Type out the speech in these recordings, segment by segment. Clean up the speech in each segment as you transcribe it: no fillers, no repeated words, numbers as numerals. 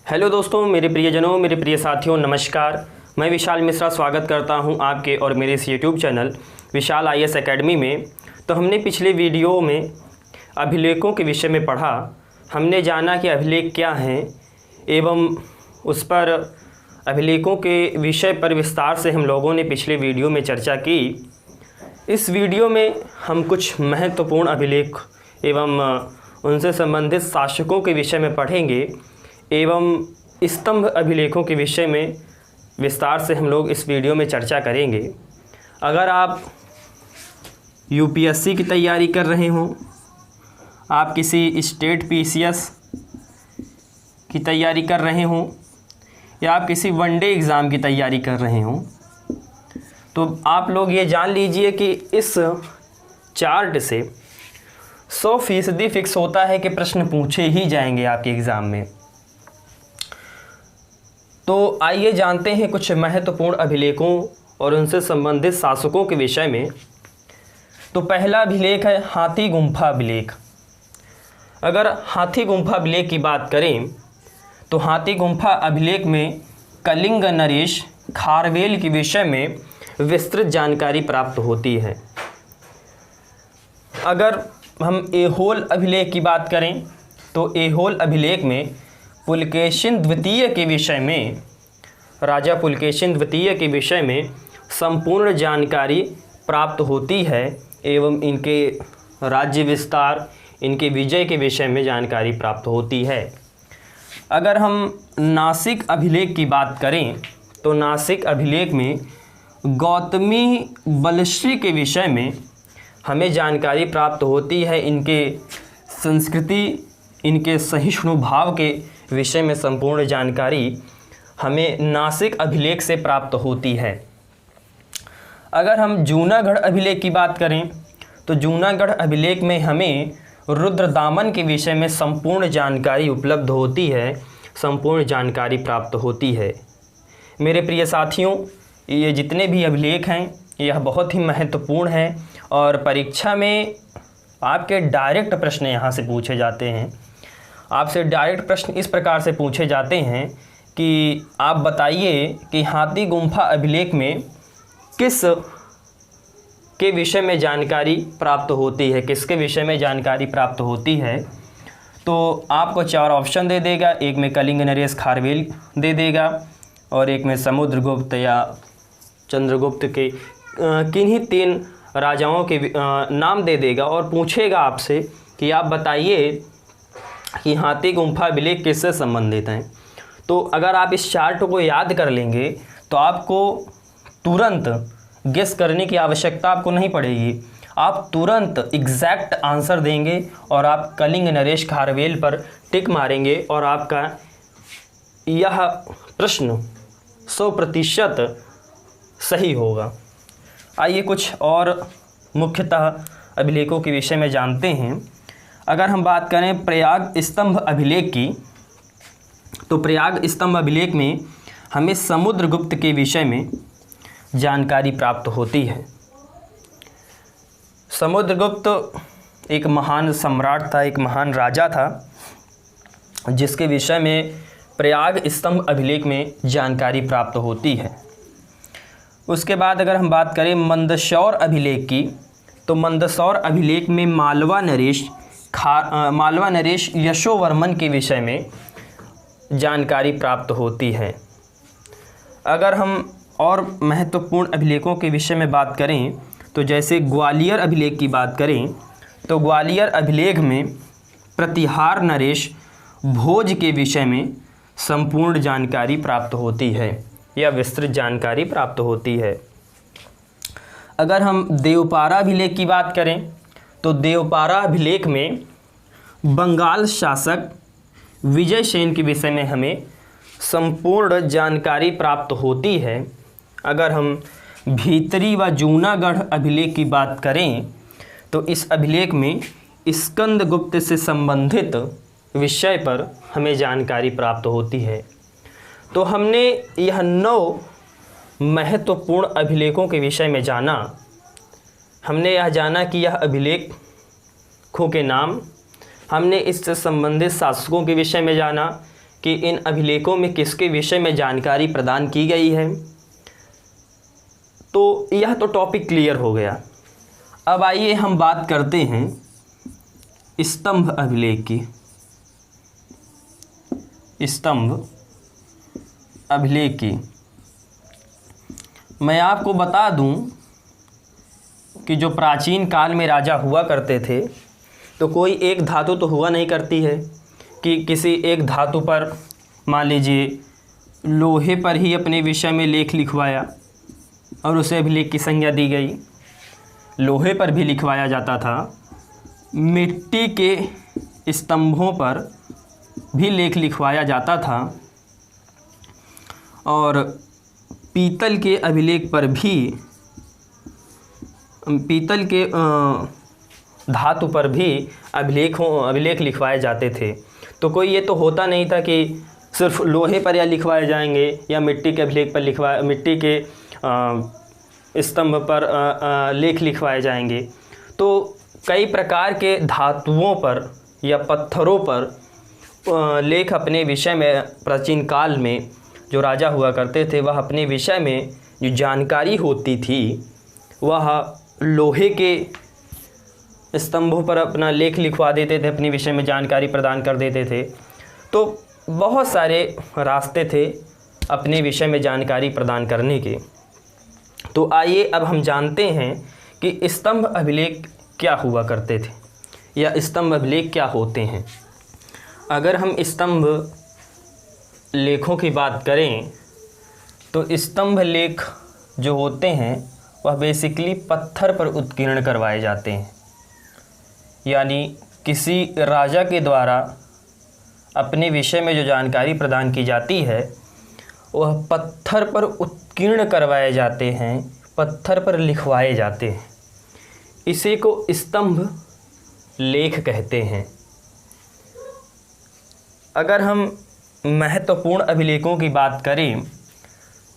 Hello दोस्तों, मेरे प्रियजनों, मेरे प्रिय साथियों, नमस्कार। मैं विशाल मिश्रा स्वागत करता हूं आपके और मेरे इस यूट्यूब चैनल विशाल आईएएस एकेडमी में। तो हमने पिछले वीडियो में अभिलेखों के विषय में पढ़ा। हमने जाना कि अभिलेख क्या हैं एवं उस पर अभिलेखों के विषय पर विस्तार से हम लोगों ने पिछले वीडियो में चर्चा की। इस वीडियो में हम कुछ महत्वपूर्ण अभिलेख एवं उनसे संबंधित शासकों के विषय में पढ़ेंगे एवं स्तंभ अभिलेखों के विषय में विस्तार से हम लोग इस वीडियो में चर्चा करेंगे। अगर आप यूपीएससी की तैयारी कर रहे हों, आप किसी स्टेट पीसीएस की तैयारी कर रहे हों या आप किसी वनडे एग्ज़ाम की तैयारी कर रहे हों, तो आप लोग ये जान लीजिए कि इस चार्ट से 100% फिक्स होता है कि प्रश्न पूछे ही जाएंगे आपके एग्ज़ाम में। तो आइए जानते हैं कुछ महत्वपूर्ण अभिलेखों और उनसे संबंधित शासकों के विषय में। तो पहला अभिलेख है हाथी गुम्फा अभिलेख। अगर हाथी गुम्फा अभिलेख की बात करें तो हाथी गुम्फा अभिलेख में कलिंग नरेश खारवेल के विषय में विस्तृत जानकारी प्राप्त होती है। अगर हम ऐहोल अभिलेख की बात करें तो ऐहोल अभिलेख में पुलकेशिन द्वितीय के विषय में, राजा पुलकेशिन द्वितीय के विषय में संपूर्ण जानकारी प्राप्त होती है एवं इनके राज्य विस्तार, इनके विजय के विषय में जानकारी प्राप्त होती है। अगर हम नासिक अभिलेख की बात करें तो नासिक अभिलेख में गौतमी बलश्री के विषय में हमें जानकारी प्राप्त होती है। इनके संस्कृति, इनके सहिष्णु भाव के विषय में संपूर्ण जानकारी हमें नासिक अभिलेख से प्राप्त होती है। अगर हम जूनागढ़ अभिलेख की बात करें तो जूनागढ़ अभिलेख में हमें रुद्रदामन के विषय में संपूर्ण जानकारी उपलब्ध होती है, संपूर्ण जानकारी प्राप्त होती है। मेरे प्रिय साथियों, ये जितने भी अभिलेख हैं यह बहुत ही महत्वपूर्ण हैं और परीक्षा में आपके डायरेक्ट प्रश्न यहाँ से पूछे जाते हैं। आपसे डायरेक्ट प्रश्न इस प्रकार से पूछे जाते हैं कि आप बताइए कि हाथी गुम्फा अभिलेख में किस के विषय में जानकारी प्राप्त होती है, किसके विषय में जानकारी प्राप्त होती है। तो आपको 4 ऑप्शन दे देगा। एक में कलिंग नरेश खारवेल दे देगा और एक में समुद्रगुप्त या चंद्रगुप्त के किन्हीं 3 राजाओं के नाम दे देगा और पूछेगा आपसे कि आप बताइए कि हाथी गुम्फा अभिलेख किससे संबंधित हैं। तो अगर आप इस चार्ट को याद कर लेंगे तो आपको तुरंत गेस करने की आवश्यकता आपको नहीं पड़ेगी। आप तुरंत एग्जैक्ट आंसर देंगे और आप कलिंग नरेश खारवेल पर टिक मारेंगे और आपका यह प्रश्न 100% सही होगा। आइए कुछ और मुख्यतः अभिलेखों के विषय में जानते हैं। अगर हम बात करें प्रयाग स्तंभ अभिलेख की तो प्रयाग स्तंभ अभिलेख में हमें समुद्रगुप्त के विषय में जानकारी प्राप्त होती है। समुद्रगुप्त एक महान सम्राट था, एक महान राजा था, जिसके विषय में प्रयाग स्तंभ अभिलेख में जानकारी प्राप्त होती है। उसके बाद अगर हम बात करें मंदसौर अभिलेख की तो मंदसौर अभिलेख में मालवा नरेश यशोवर्मन के विषय में जानकारी प्राप्त होती है। अगर हम और महत्वपूर्ण अभिलेखों के विषय में बात करें तो जैसे ग्वालियर अभिलेख की बात करें तो ग्वालियर अभिलेख में प्रतिहार नरेश भोज के विषय में संपूर्ण जानकारी प्राप्त होती है या विस्तृत जानकारी प्राप्त होती है। अगर हम देवपारा अभिलेख की बात करें तो देवपारा अभिलेख में बंगाल शासक विजय सेन के विषय में हमें संपूर्ण जानकारी प्राप्त होती है। अगर हम भीतरी व जूनागढ़ अभिलेख की बात करें तो इस अभिलेख में स्कंदगुप्त से संबंधित विषय पर हमें जानकारी प्राप्त होती है। तो हमने यह 9 महत्वपूर्ण अभिलेखों के विषय में जाना। हमने यह जाना कि यह अभिलेखों के नाम, हमने इससे संबंधित शासकों के विषय में जाना कि इन अभिलेखों में किसके विषय में जानकारी प्रदान की गई है। तो यह तो टॉपिक क्लियर हो गया। अब आइए हम बात करते हैं स्तंभ अभिलेख की। स्तंभ अभिलेख की मैं आपको बता दूं कि जो प्राचीन काल में राजा हुआ करते थे तो कोई एक धातु तो हुआ नहीं करती है कि किसी एक धातु पर मान लीजिए लोहे पर ही अपने विषय में लेख लिखवाया और उसे अभिलेख की संज्ञा दी गई। लोहे पर भी लिखवाया जाता था, मिट्टी के स्तंभों पर भी लेख लिखवाया जाता था और पीतल के अभिलेख पर भी, पीतल के धातु पर भी अभिलेख लिखवाए जाते थे। तो कोई ये तो होता नहीं था कि सिर्फ लोहे पर या लिखवाए जाएंगे या मिट्टी के अभिलेख पर मिट्टी के स्तंभ पर लेख लिखवाए जाएंगे। तो कई प्रकार के धातुओं पर या पत्थरों पर लेख अपने विषय में प्राचीन काल में जो राजा हुआ करते थे वह अपने विषय में जो जानकारी होती थी वह लोहे के स्तंभों पर अपना लेख लिखवा देते थे, अपने विषय में जानकारी प्रदान कर देते थे। तो बहुत सारे रास्ते थे अपने विषय में जानकारी प्रदान करने के। तो आइए अब हम जानते हैं कि स्तंभ अभिलेख क्या हुआ करते थे या स्तंभ अभिलेख क्या होते हैं। अगर हम स्तंभ लेखों की बात करें तो स्तंभ लेख जो होते हैं वह बेसिकली पत्थर पर उत्कीर्ण करवाए जाते हैं, यानी किसी राजा के द्वारा अपने विषय में जो जानकारी प्रदान की जाती है वह पत्थर पर उत्कीर्ण करवाए जाते हैं, पत्थर पर लिखवाए जाते हैं। इसी को स्तंभ लेख कहते हैं। अगर हम महत्वपूर्ण अभिलेखों की बात करें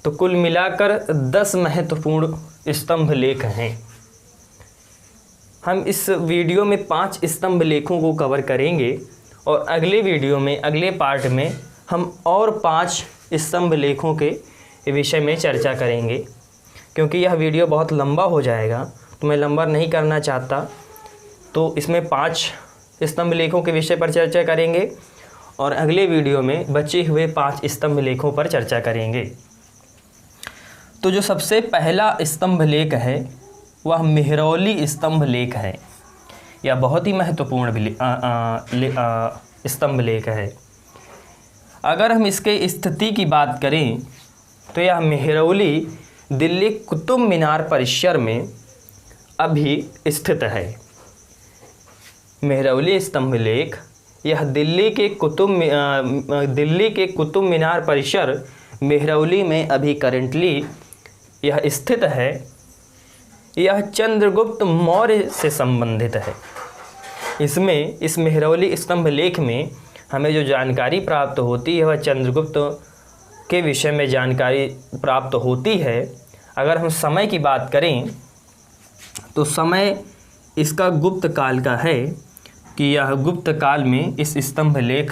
तो कुल मिलाकर 10 महत्वपूर्ण स्तंभ लेख हैं। हम इस वीडियो में 5 स्तंभ लेखों को कवर करेंगे और अगले वीडियो में, अगले पार्ट में हम और 5 स्तंभ लेखों के विषय में चर्चा करेंगे। क्योंकि यह वीडियो बहुत लंबा हो जाएगा तो मैं लंबा नहीं करना चाहता, तो इसमें 5 स्तंभ लेखों के विषय पर चर्चा करेंगे और अगले वीडियो में बचे हुए 5 स्तंभ लेखों पर चर्चा करेंगे। तो जो सबसे पहला स्तंभ लेख है वह मेहरौली स्तंभ लेख है। यह बहुत ही महत्वपूर्ण स्तंभ लेख है। अगर हम इसके स्थिति की बात करें तो यह मेहरौली दिल्ली कुतुब मीनार परिसर में अभी स्थित है। मेहरौली स्तंभ लेख यह दिल्ली के कुतुब मीनार परिसर मेहरौली में अभी करेंटली यह स्थित है। यह चंद्रगुप्त मौर्य से संबंधित है। इसमें इस मेहरौली स्तंभ लेख में हमें जो जानकारी प्राप्त होती है वह चंद्रगुप्त के विषय में जानकारी प्राप्त होती है। अगर हम समय की बात करें तो समय इसका गुप्त काल का है कि यह गुप्त काल में इस स्तंभ लेख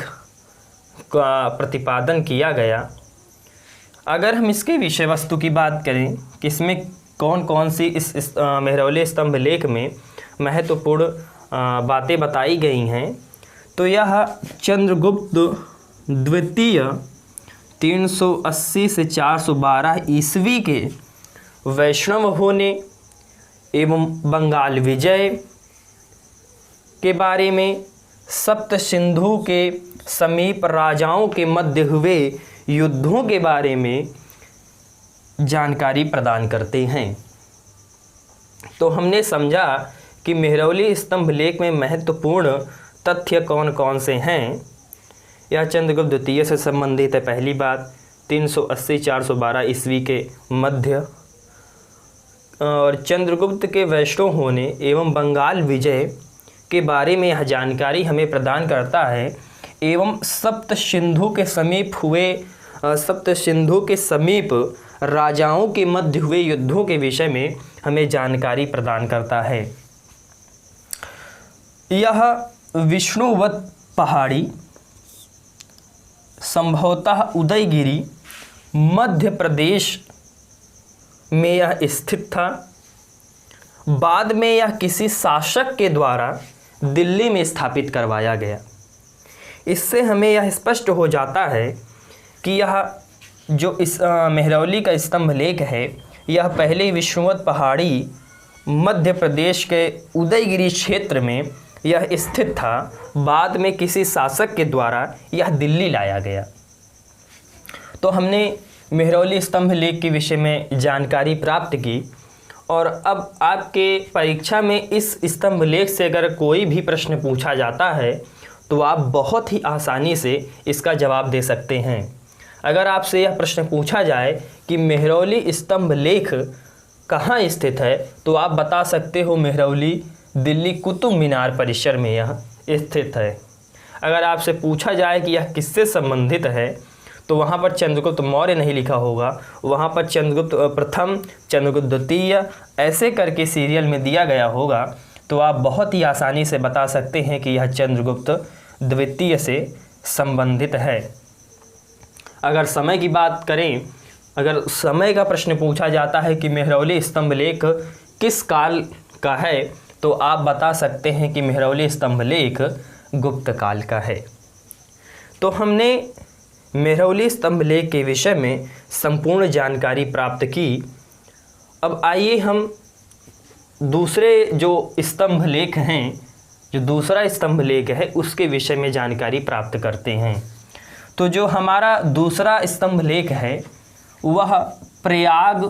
का प्रतिपादन किया गया। अगर हम इसके विषय वस्तु की बात करें कि इसमें कौन कौन सी इस मेहरौली स्तंभ लेख में महत्वपूर्ण बातें बताई गई हैं, तो यह चंद्रगुप्त द्वितीय 380 से 412 ईस्वी के वैष्णव होने एवं बंगाल विजय के बारे में, सप्त सिंधु के समीप राजाओं के मध्य हुए युद्धों के बारे में जानकारी प्रदान करते हैं। तो हमने समझा कि मेहरौली स्तंभ लेख में महत्वपूर्ण तथ्य कौन कौन से हैं। यह चंद्रगुप्त द्वितीय से संबंधित है, पहली बात। 380-412 ईस्वी के मध्य और चंद्रगुप्त के वैष्णव होने एवं बंगाल विजय के बारे में यह जानकारी हमें प्रदान करता है एवं सप्त सिंधु के समीप राजाओं के मध्य हुए युद्धों के विषय में हमें जानकारी प्रदान करता है। यह विष्णुवत पहाड़ी संभवतः उदयगिरी मध्य प्रदेश में यह स्थित था। बाद में यह किसी शासक के द्वारा दिल्ली में स्थापित करवाया गया। इससे हमें यह स्पष्ट हो जाता है कि यह जो इस मेहरौली का स्तंभ लेख है, यह पहले विष्णुवत पहाड़ी मध्य प्रदेश के उदयगिरी क्षेत्र में यह स्थित था। बाद में किसी शासक के द्वारा यह दिल्ली लाया गया। तो हमने मेहरौली स्तंभ लेख के विषय में जानकारी प्राप्त की, और अब आपके परीक्षा में इस स्तंभ लेख से अगर कोई भी प्रश्न पूछा जाता है तो आप बहुत ही आसानी से इसका जवाब दे सकते हैं। अगर आपसे यह प्रश्न पूछा जाए कि मेहरौली स्तंभ लेख कहाँ स्थित है, तो आप बता सकते हो मेहरौली दिल्ली कुतुब मीनार परिसर में यह स्थित है। अगर आपसे पूछा जाए कि यह किससे संबंधित है, तो वहाँ पर चंद्रगुप्त मौर्य नहीं लिखा होगा, वहाँ पर चंद्रगुप्त प्रथम, चंद्रगुप्त द्वितीय ऐसे करके सीरियल में दिया गया होगा। तो आप बहुत ही आसानी से बता सकते हैं कि यह चंद्रगुप्त द्वितीय से संबंधित है। अगर समय की बात करें, अगर समय का प्रश्न पूछा जाता है कि मेहरौली स्तंभ लेख किस काल का है, तो आप बता सकते हैं कि मेहरौली स्तंभ लेख गुप्त काल का है। तो हमने मेहरौली स्तंभ लेख के विषय में संपूर्ण जानकारी प्राप्त की। अब आइए हम दूसरे जो स्तंभ लेख हैं, जो दूसरा स्तंभ लेख है, उसके विषय में जानकारी प्राप्त करते हैं। तो जो हमारा दूसरा स्तंभ लेख है वह प्रयाग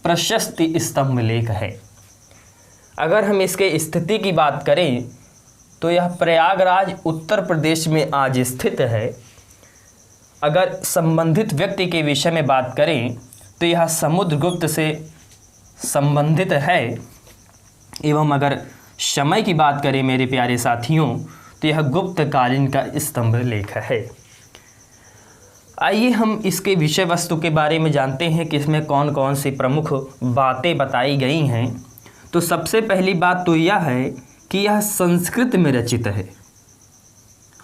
प्रशस्ति स्तंभ लेख है। अगर हम इसके स्थिति की बात करें तो यह प्रयागराज उत्तर प्रदेश में आज स्थित है। अगर संबंधित व्यक्ति के विषय में बात करें तो यह समुद्रगुप्त से संबंधित है। एवं अगर समय की बात करें मेरे प्यारे साथियों, तो यह गुप्त कालीन का स्तंभ लेख है। आइए हम इसके विषय वस्तु के बारे में जानते हैं कि इसमें कौन कौन सी प्रमुख बातें बताई गई हैं। तो सबसे पहली बात तो यह है कि यह संस्कृत में रचित है।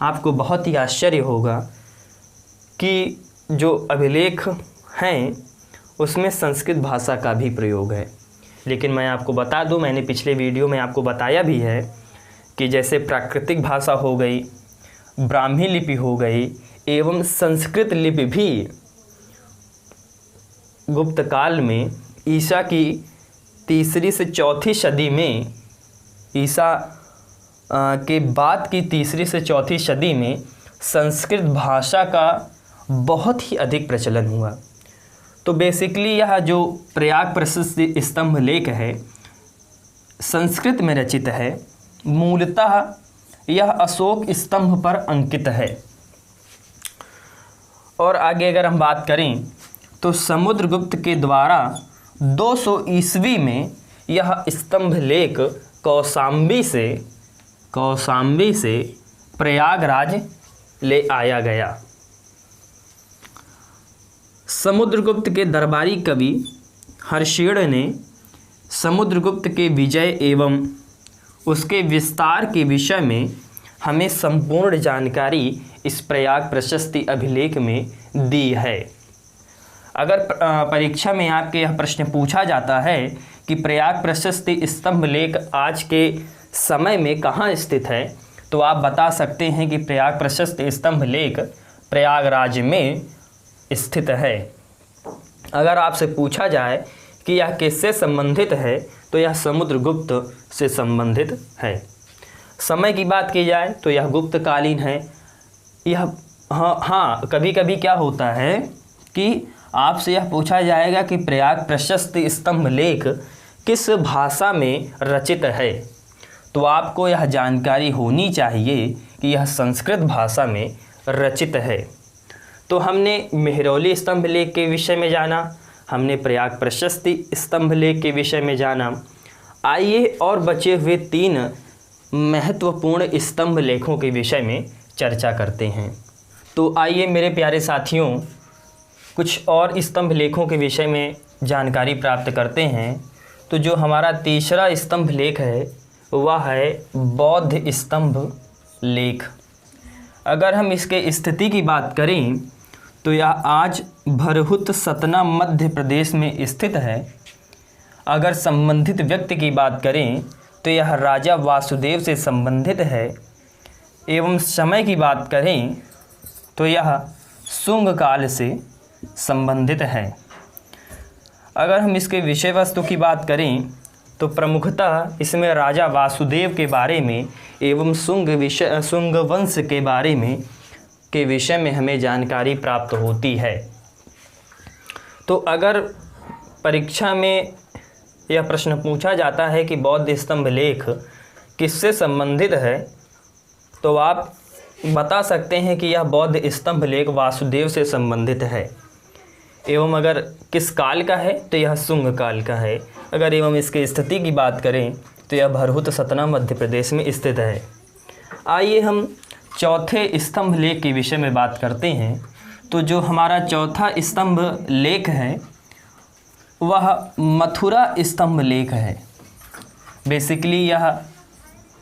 आपको बहुत ही आश्चर्य होगा कि जो अभिलेख हैं उसमें संस्कृत भाषा का भी प्रयोग है। लेकिन मैं आपको बता दूं, मैंने पिछले वीडियो में आपको बताया भी है कि जैसे प्राकृतिक भाषा हो गई, ब्राह्मी लिपि हो गई, एवं संस्कृत लिपि भी गुप्त काल में ईसा की 3री से 4थी सदी में, ईसा के बाद की 3री से 4थी सदी में संस्कृत भाषा का बहुत ही अधिक प्रचलन हुआ। तो बेसिकली यह जो प्रयाग प्रशस्ति स्तंभ लेख है संस्कृत में रचित है। मूलतः यह अशोक स्तंभ पर अंकित है। और आगे अगर हम बात करें तो समुद्रगुप्त के द्वारा 200 ईस्वी में यह स्तंभ लेख कौशाम्बी से प्रयागराज ले आया गया। समुद्रगुप्त के दरबारी कवि हर्षेण ने समुद्रगुप्त के विजय एवं उसके विस्तार के विषय में हमें संपूर्ण जानकारी इस प्रयाग प्रशस्ति अभिलेख में दी है। अगर परीक्षा में आपके यह प्रश्न पूछा जाता है कि प्रयाग प्रशस्ति स्तंभ लेख आज के समय में कहाँ स्थित है, तो आप बता सकते हैं कि प्रयाग प्रशस्ति स्तंभ लेख प्रयागराज में स्थित है। अगर आपसे पूछा जाए कि यह किससे संबंधित है, तो यह समुद्रगुप्त से संबंधित है। समय की बात की जाए तो यह गुप्त कालीन है। यह हाँ कभी कभी क्या होता है कि आपसे यह पूछा जाएगा कि प्रयाग प्रशस्ति स्तंभ लेख किस भाषा में रचित है, तो आपको यह जानकारी होनी चाहिए कि यह संस्कृत भाषा में रचित है। तो हमने मेहरौली स्तंभ लेख के विषय में जाना, हमने प्रयाग प्रशस्ति स्तंभ लेख के विषय में जाना। आइए और बचे हुए 3 महत्वपूर्ण स्तंभ लेखों के विषय में चर्चा करते हैं। तो आइए मेरे प्यारे साथियों, कुछ और स्तंभ लेखों के विषय में जानकारी प्राप्त करते हैं। तो जो हमारा तीसरा स्तंभ लेख है वह है बौद्ध स्तंभ लेख। अगर हम इसके स्थिति की बात करें तो यह आज भरहुत सतना मध्य प्रदेश में स्थित है। अगर संबंधित व्यक्ति की बात करें तो यह राजा वासुदेव से संबंधित है। एवं समय की बात करें तो यह शुंग काल से संबंधित है। अगर हम इसके विषय वस्तु की बात करें तो प्रमुखतः इसमें राजा वासुदेव के बारे में एवं शुंग वंश के विषय में हमें जानकारी प्राप्त होती है। तो अगर परीक्षा में यह प्रश्न पूछा जाता है कि बौद्ध स्तंभ लेख किससे संबंधित है, तो आप बता सकते हैं कि यह बौद्ध स्तंभ लेख वासुदेव से संबंधित है। एवं अगर किस काल का है तो यह शुंग काल का है। अगर एवं इसकी स्थिति की बात करें तो यह भरहुत सतना मध्य प्रदेश में स्थित है। आइए हम चौथे स्तंभ लेख के विषय में बात करते हैं। तो जो हमारा चौथा स्तंभ लेख है वह मथुरा स्तंभ लेख है। बेसिकली यह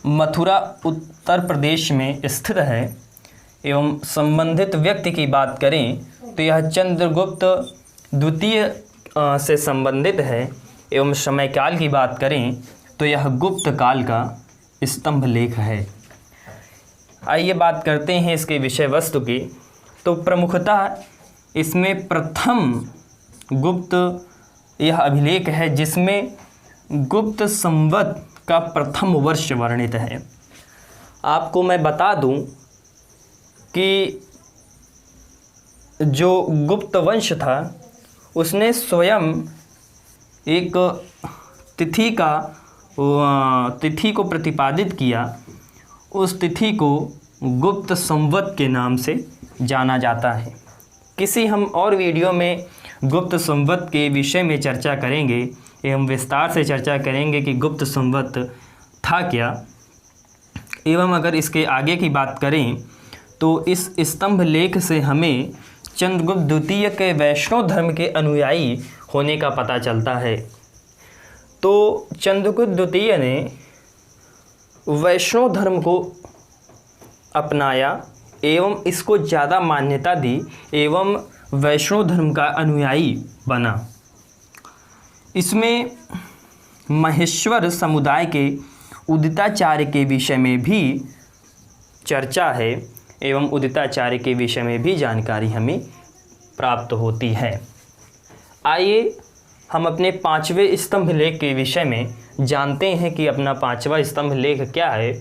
मथुरा उत्तर प्रदेश में स्थित है। एवं संबंधित व्यक्ति की बात करें तो यह चंद्रगुप्त द्वितीय से संबंधित है। एवं समय काल की बात करें तो यह गुप्त काल का स्तंभ लेख है। आइए बात करते हैं इसके विषय वस्तु की। तो प्रमुखतः इसमें प्रथम गुप्त यह अभिलेख है जिसमें गुप्त संवत का प्रथम वर्ष वर्णित है। आपको मैं बता दूं कि जो गुप्त वंश था उसने स्वयं एक तिथि को प्रतिपादित किया। उस तिथि को गुप्त संवत के नाम से जाना जाता है। किसी हम और वीडियो में गुप्त संवत के विषय में चर्चा करेंगे एवं विस्तार से चर्चा करेंगे कि गुप्त संवत था क्या। एवं अगर इसके आगे की बात करें तो इस स्तंभ लेख से हमें चंद्रगुप्त द्वितीय के वैष्णव धर्म के अनुयायी होने का पता चलता है। तो चंद्रगुप्त द्वितीय ने वैष्णव धर्म को अपनाया एवं इसको ज़्यादा मान्यता दी एवं वैष्णव धर्म का अनुयायी बना। इसमें महेश्वर समुदाय के उदिताचार्य के विषय में भी चर्चा है एवं उदिताचार्य के विषय में भी जानकारी हमें प्राप्त होती है। आइए हम अपने पांचवें स्तंभ लेख के विषय में जानते हैं कि अपना पांचवा स्तंभ लेख क्या है।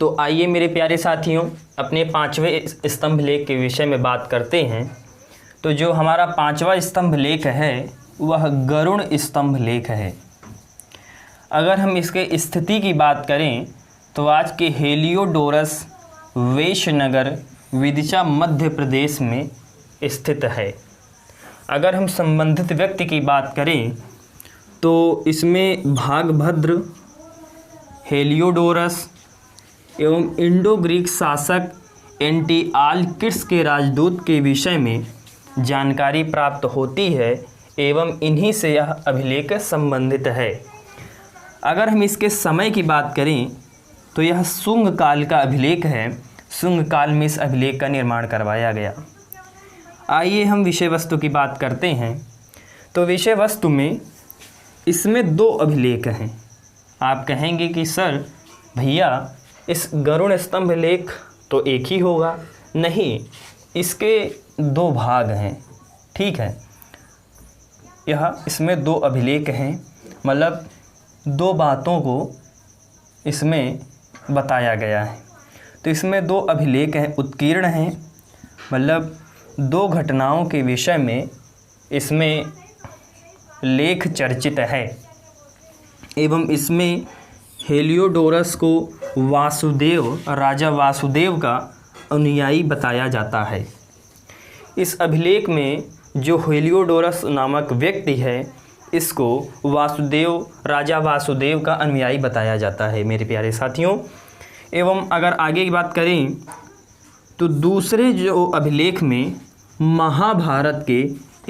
तो आइए मेरे प्यारे साथियों अपने पांचवें स्तंभ लेख के विषय में बात करते हैं। तो जो हमारा पांचवा स्तंभ लेख है वह गरुण स्तंभ लेख है। अगर हम इसके स्थिति की बात करें तो आज के हेलियोडोरस वैश्यनगर विदिशा मध्य प्रदेश में स्थित है। अगर हम संबंधित व्यक्ति की बात करें तो इसमें भागभद्र, हेलियोडोरस एवं इंडो ग्रीक शासक एंटिआलकिड्स के राजदूत के विषय में जानकारी प्राप्त होती है एवं इन्हीं से यह अभिलेख संबंधित है। अगर हम इसके समय की बात करें तो यह शुंग काल का अभिलेख है। शुंग काल में इस अभिलेख का निर्माण करवाया गया। आइए हम विषय वस्तु की बात करते हैं। तो विषय वस्तु में इसमें दो अभिलेख हैं। आप कहेंगे कि सर भैया इस गरुड़ स्तंभ लेख तो एक ही होगा। नहीं, इसके दो भाग हैं। ठीक है, इसमें दो अभिलेख हैं, मतलब दो बातों को इसमें बताया गया है। तो इसमें दो अभिलेख हैं, उत्कीर्ण हैं, मतलब दो घटनाओं के विषय में इसमें लेख चर्चित है। एवं इसमें हेलियोडोरस को राजा वासुदेव का अनुयायी बताया जाता है। इस अभिलेख में जो हेलियोडोरस नामक व्यक्ति है इसको राजा वासुदेव का अनुयायी बताया जाता है मेरे प्यारे साथियों। एवं अगर आगे की बात करें तो दूसरे जो अभिलेख में महाभारत के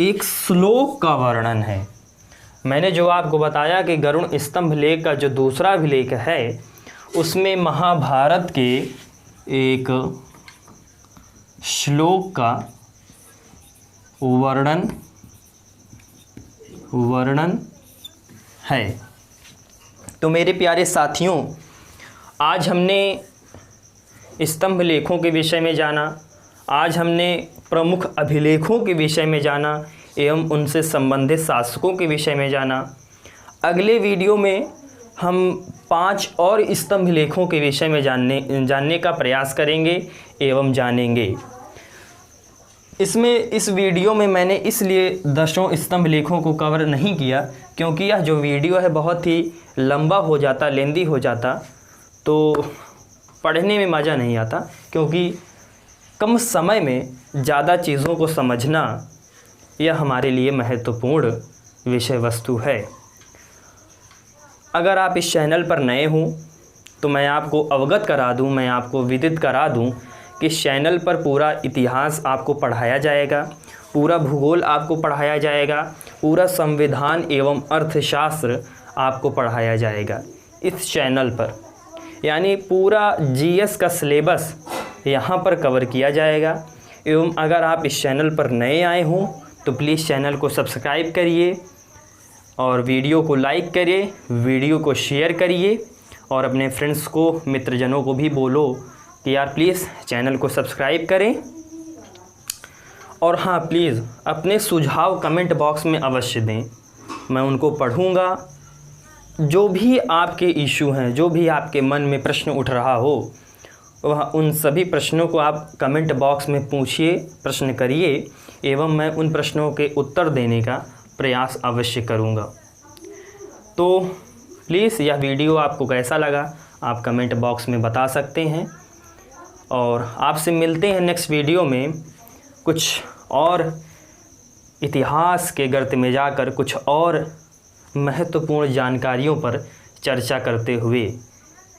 एक श्लोक का वर्णन है। मैंने जो आपको बताया कि गरुड़ स्तंभ लेख का जो दूसरा अभिलेख है उसमें महाभारत के एक श्लोक का वर्णन है। तो मेरे प्यारे साथियों, आज हमने स्तंभ लेखों के विषय में जाना, आज हमने प्रमुख अभिलेखों के विषय में जाना एवं उनसे संबंधित शासकों के विषय में जाना। अगले वीडियो में हम 5 और स्तंभ लेखों के विषय में जानने का प्रयास करेंगे एवं जानेंगे। इस वीडियो में मैंने इसलिए 10 स्तंभ लेखों को कवर नहीं किया क्योंकि यह जो वीडियो है बहुत ही लंबा हो जाता, लेंदी हो जाता, तो पढ़ने में मज़ा नहीं आता, क्योंकि कम समय में ज़्यादा चीज़ों को समझना यह हमारे लिए महत्वपूर्ण विषय वस्तु है। अगर आप इस चैनल पर नए हों तो मैं आपको अवगत करा दूं, मैं आपको विदित करा दूं कि इस चैनल पर पूरा इतिहास आपको पढ़ाया जाएगा, पूरा भूगोल आपको पढ़ाया जाएगा, पूरा संविधान एवं अर्थशास्त्र आपको पढ़ाया जाएगा इस चैनल पर। यानी पूरा जीएस का सिलेबस यहाँ पर कवर किया जाएगा। एवं अगर आप इस चैनल पर नए आए हों तो प्लीज़ चैनल को सब्सक्राइब करिए और वीडियो को लाइक करिए, वीडियो को शेयर करिए और अपने फ्रेंड्स को, मित्रजनों को भी बोलो कि यार प्लीज़ चैनल को सब्सक्राइब करें। और हाँ, प्लीज़ अपने सुझाव कमेंट बॉक्स में अवश्य दें, मैं उनको पढ़ूँगा। जो भी आपके इशू हैं, जो भी आपके मन में प्रश्न उठ रहा हो, वह उन सभी प्रश्नों को आप कमेंट बॉक्स में पूछिए, प्रश्न करिए एवं मैं उन प्रश्नों के उत्तर देने का प्रयास अवश्य करूँगा। तो प्लीज़ यह वीडियो आपको कैसा लगा आप कमेंट बॉक्स में बता सकते हैं और आपसे मिलते हैं नेक्स्ट वीडियो में कुछ और इतिहास के गर्त में जाकर कुछ और महत्वपूर्ण जानकारियों पर चर्चा करते हुए।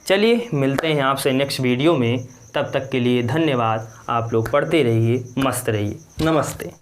चलिए मिलते हैं आपसे नेक्स्ट वीडियो में, तब तक के लिए धन्यवाद। आप लोग पढ़ते रहिए, मस्त रहिए। नमस्ते।